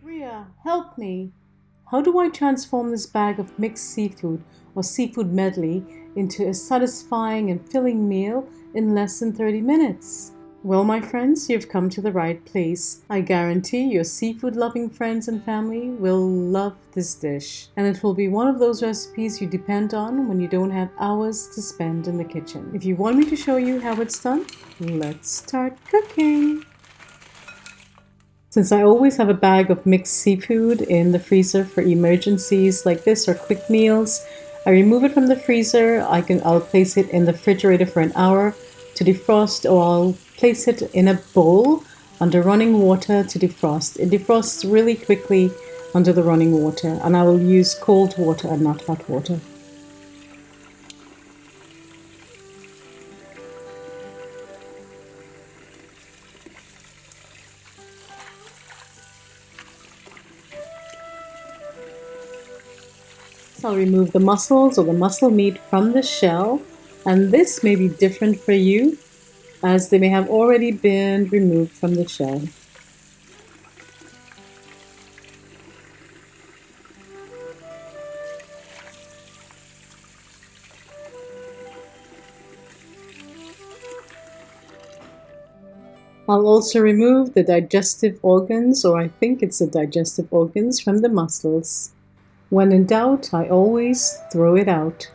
Ria, help me! How do I transform this bag of mixed seafood or seafood medley into a satisfying and filling meal in less than 30 minutes? Well, my friends, you've come to the right place. I guarantee your seafood loving friends and family will love this dish. And it will be one of those recipes you depend on when you don't have hours to spend in the kitchen. If you want me to show you how it's done, let's start cooking. Since I always have a bag of mixed seafood in the freezer for emergencies like this or quick meals, I remove it from the freezer. I'll place it in the refrigerator for an hour to defrost, or I'll place it in a bowl under running water to defrost. It defrosts really quickly under the running water, and I will use cold water and not hot water. I'll remove the mussels or the mussel meat from the shell, and this may be different for you as they may have already been removed from the shell. I'll also remove the digestive organs, or I think it's the digestive organs, from the mussels. When in doubt, I always throw it out.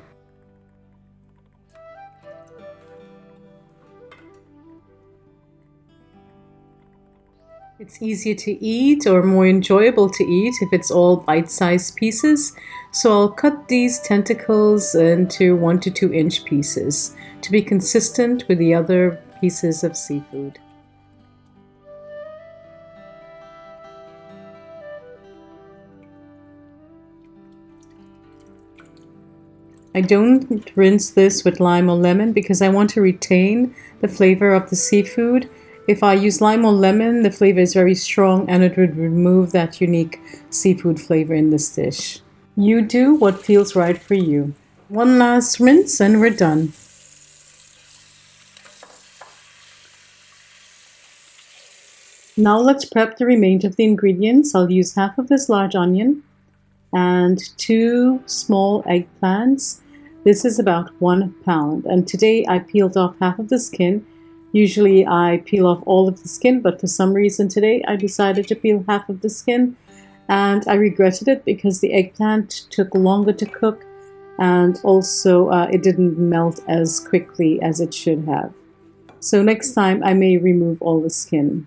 It's easier to eat or more enjoyable to eat if it's all bite-sized pieces, so I'll cut these tentacles into 1 to 2 inch pieces to be consistent with the other pieces of seafood. I don't rinse this with lime or lemon because I want to retain the flavor of the seafood. If I use lime or lemon, the flavor is very strong and it would remove that unique seafood flavor in this dish. You do what feels right for you. One last rinse and we're done. Now let's prep the remainder of the ingredients. I'll use half of this large onion and 2 small eggplants. This is about 1 pound, and today I peeled off half of the skin. Usually I peel off all of the skin, but for some reason today I decided to peel half of the skin, and I regretted it because the eggplant took longer to cook, and also it didn't melt as quickly as it should have. So next time I may remove all the skin.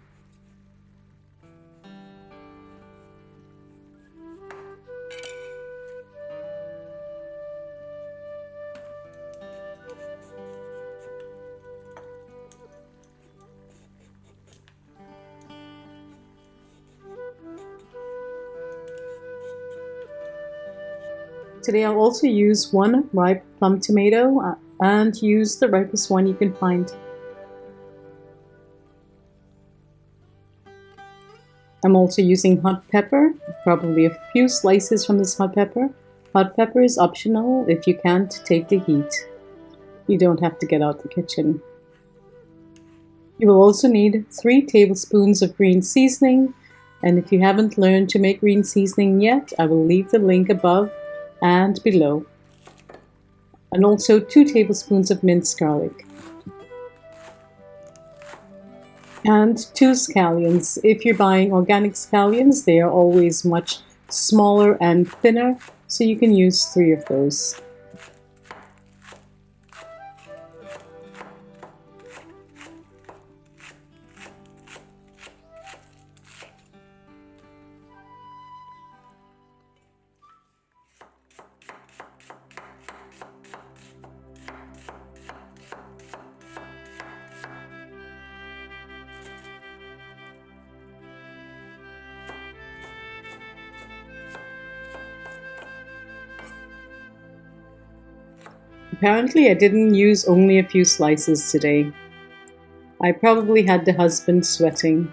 Today I'll also use 1 ripe plum tomato and use the ripest one you can find. I'm also using hot pepper, probably a few slices from this hot pepper. Hot pepper is optional if you can't take the heat. You don't have to get out the kitchen. You will also need 3 tablespoons of green seasoning, and if you haven't learned to make green seasoning yet, I will leave the link above and below. And also 2 tablespoons of minced garlic. And 2 scallions. If you're buying organic scallions, they are always much smaller and thinner, so you can use 3 of those. Apparently I didn't use only a few slices today. I probably had the husband sweating.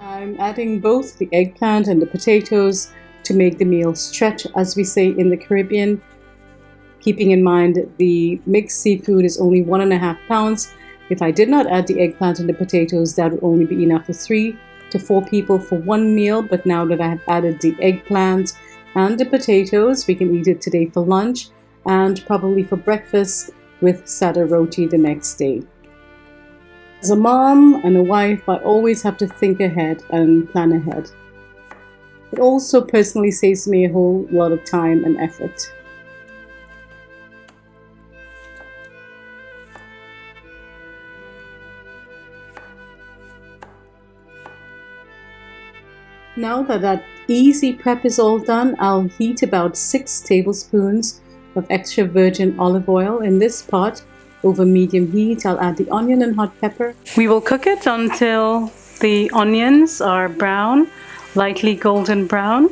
I'm adding both the eggplant and the potatoes to make the meal stretch, as we say in the Caribbean, keeping in mind the mixed seafood is only 1.5 pounds. If I did not add the eggplant and the potatoes, that would only be enough for 3 to 4 people for one meal. But now that I have added the eggplant and the potatoes, we can eat it today for lunch and probably for breakfast with Paratha Roti the next day. As a mom and a wife, I always have to think ahead and plan ahead. It also personally saves me a whole lot of time and effort. Now that easy prep is all done, I'll heat about 6 tablespoons of extra virgin olive oil in this pot over medium heat. I'll add the onion and hot pepper. We will cook it until the onions are brown, lightly golden brown,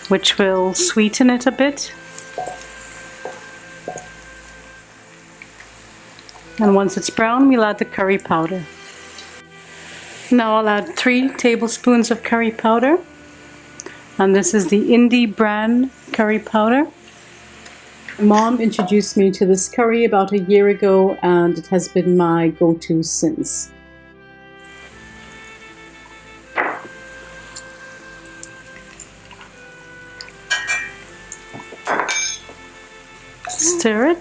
which will sweeten it a bit. And once it's brown, we'll add the curry powder. Now I'll add 3 tablespoons of curry powder, and this is the Indie brand curry powder. Mom introduced me to this curry about a year ago, and it has been my go-to since. Stir it.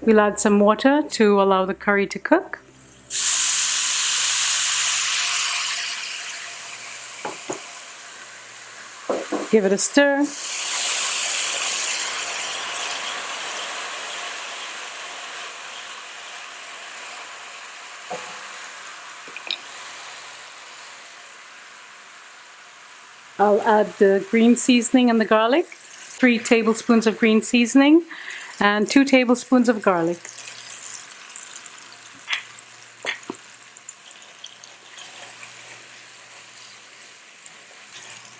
We'll add some water to allow the curry to cook. Give it a stir. I'll add the green seasoning and the garlic. 3 tablespoons of green seasoning and 2 tablespoons of garlic.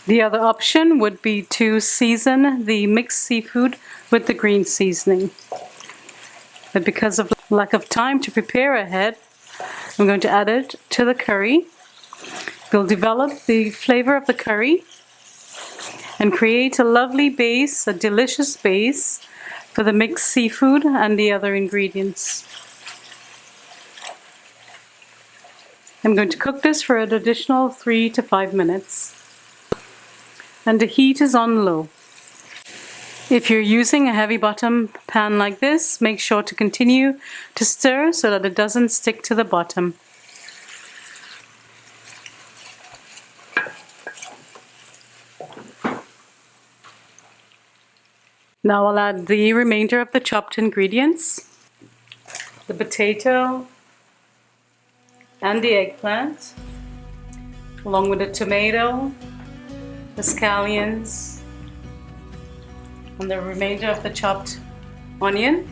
The other option would be to season the mixed seafood with the green seasoning. But because of lack of time to prepare ahead, I'm going to add it to the curry. We'll develop the flavor of the curry and create a lovely base, a delicious base for the mixed seafood and the other ingredients. I'm going to cook this for an additional 3 to 5 minutes. And the heat is on low. If you're using a heavy bottom pan like this, make sure to continue to stir so that it doesn't stick to the bottom. Now I'll add the remainder of the chopped ingredients, the potato and the eggplant, along with the tomato, the scallions, and the remainder of the chopped onion.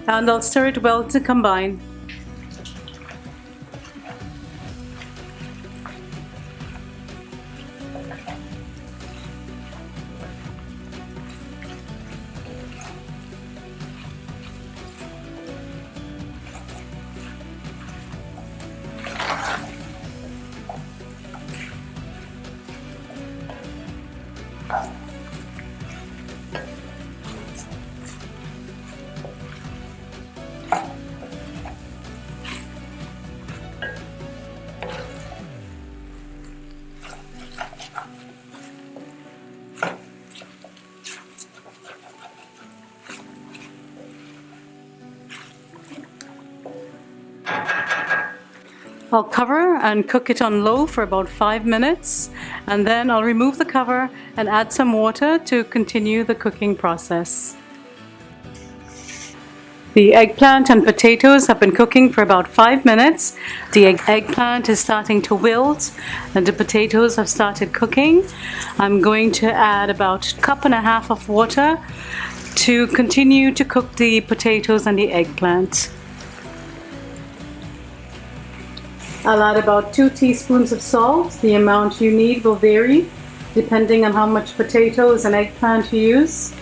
And I'll stir it well to combine. I'll cover and cook it on low for about 5 minutes, and then I'll remove the cover and add some water to continue the cooking process. The eggplant and potatoes have been cooking for about 5 minutes. The eggplant is starting to wilt and the potatoes have started cooking. I'm going to add about 1.5 cups of water to continue to cook the potatoes and the eggplant. I'll add about 2 teaspoons of salt. The amount you need will vary depending on how much potatoes and eggplant you use.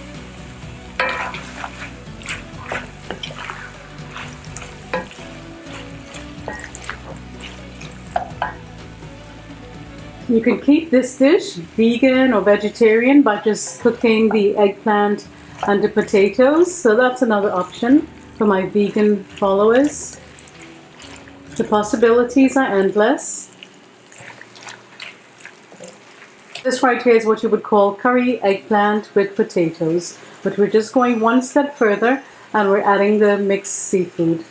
You can keep this dish vegan or vegetarian by just cooking the eggplant and the potatoes. So that's another option for my vegan followers. The possibilities are endless. This right here is what you would call curry eggplant with potatoes, but we're just going one step further and we're adding the mixed seafood.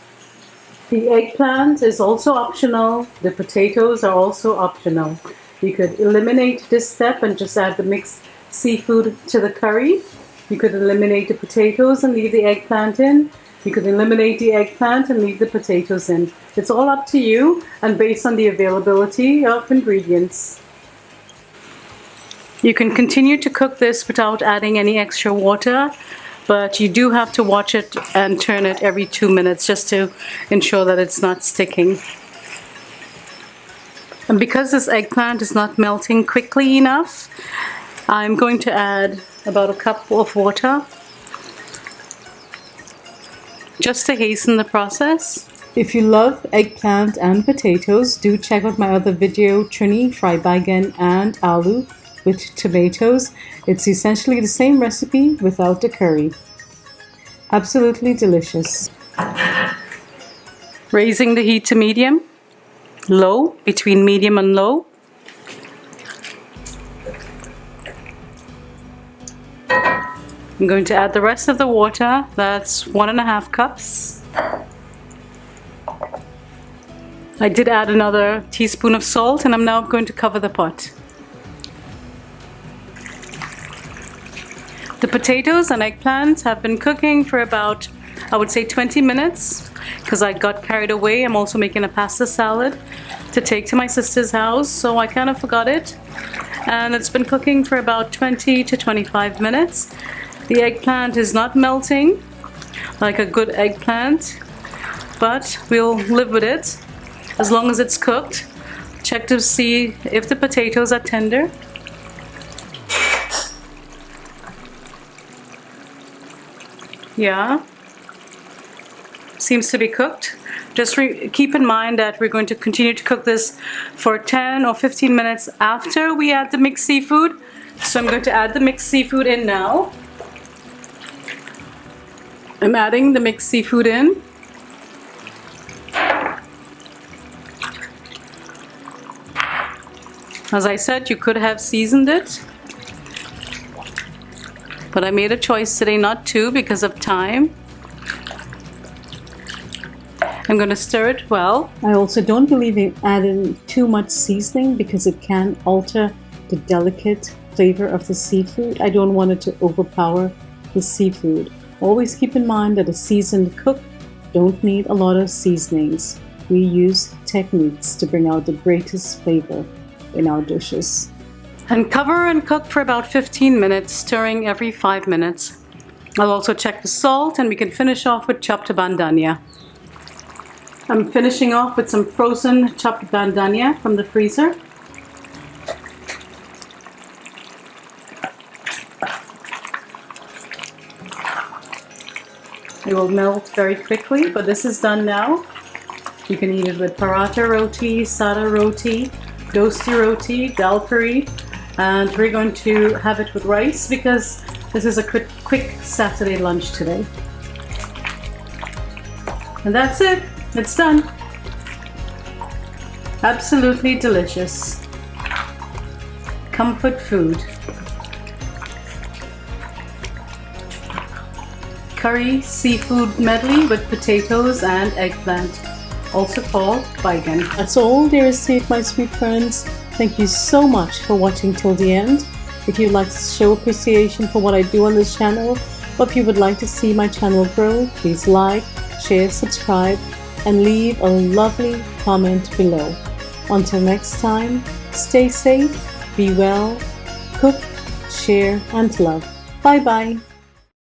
The eggplant is also optional. The potatoes are also optional. You could eliminate this step and just add the mixed seafood to the curry. You could eliminate the potatoes and leave the eggplant in. You could eliminate the eggplant and leave the potatoes in. It's all up to you and based on the availability of ingredients. You can continue to cook this without adding any extra water, but you do have to watch it and turn it every 2 minutes just to ensure that it's not sticking. And because this eggplant is not melting quickly enough, I'm going to add about a cup of water just to hasten the process. If you love eggplant and potatoes, do check out my other video, Trini, fried baigan and aloo with tomatoes. It's essentially the same recipe without the curry. Absolutely delicious. Raising the heat to medium, low, between medium and low. I'm going to add the rest of the water. That's 1.5 cups. I did add another teaspoon of salt and I'm now going to cover the pot. The potatoes and eggplant have been cooking for about, I would say 20 minutes because I got carried away. I'm also making a pasta salad to take to my sister's house, so I kind of forgot it. And it's been cooking for about 20 to 25 minutes. The eggplant is not melting like a good eggplant, but we'll live with it as long as it's cooked. Check to see if the potatoes are tender. Yeah, seems to be cooked. Just keep in mind that we're going to continue to cook this for 10 or 15 minutes after we add the mixed seafood. So I'm going to add the mixed seafood in now. I'm adding the mixed seafood in. As I said, you could have seasoned it, but I made a choice today not to because of time. I'm going to stir it well. I also don't believe in adding too much seasoning because it can alter the delicate flavor of the seafood. I don't want it to overpower the seafood. Always keep in mind that a seasoned cook don't need a lot of seasonings. We use techniques to bring out the greatest flavor in our dishes. And cover and cook for about 15 minutes, stirring every 5 minutes. I'll also check the salt and we can finish off with chopped bandania. I'm finishing off with some frozen chopped bandania from the freezer. It will melt very quickly, but this is done now. You can eat it with paratha roti, sada roti, dosti roti, dal curry, and we're going to have it with rice because this is a quick Saturday lunch today. And that's it. It's done. Absolutely delicious. Comfort food. Curry seafood medley with potatoes and eggplant, also called baigan. That's all there is to it, my sweet friends. Thank you so much for watching till the end. If you'd like to show appreciation for what I do on this channel, or if you would like to see my channel grow, please like, share, subscribe, and leave a lovely comment below. Until next time, stay safe, be well, cook, share, and love. Bye bye.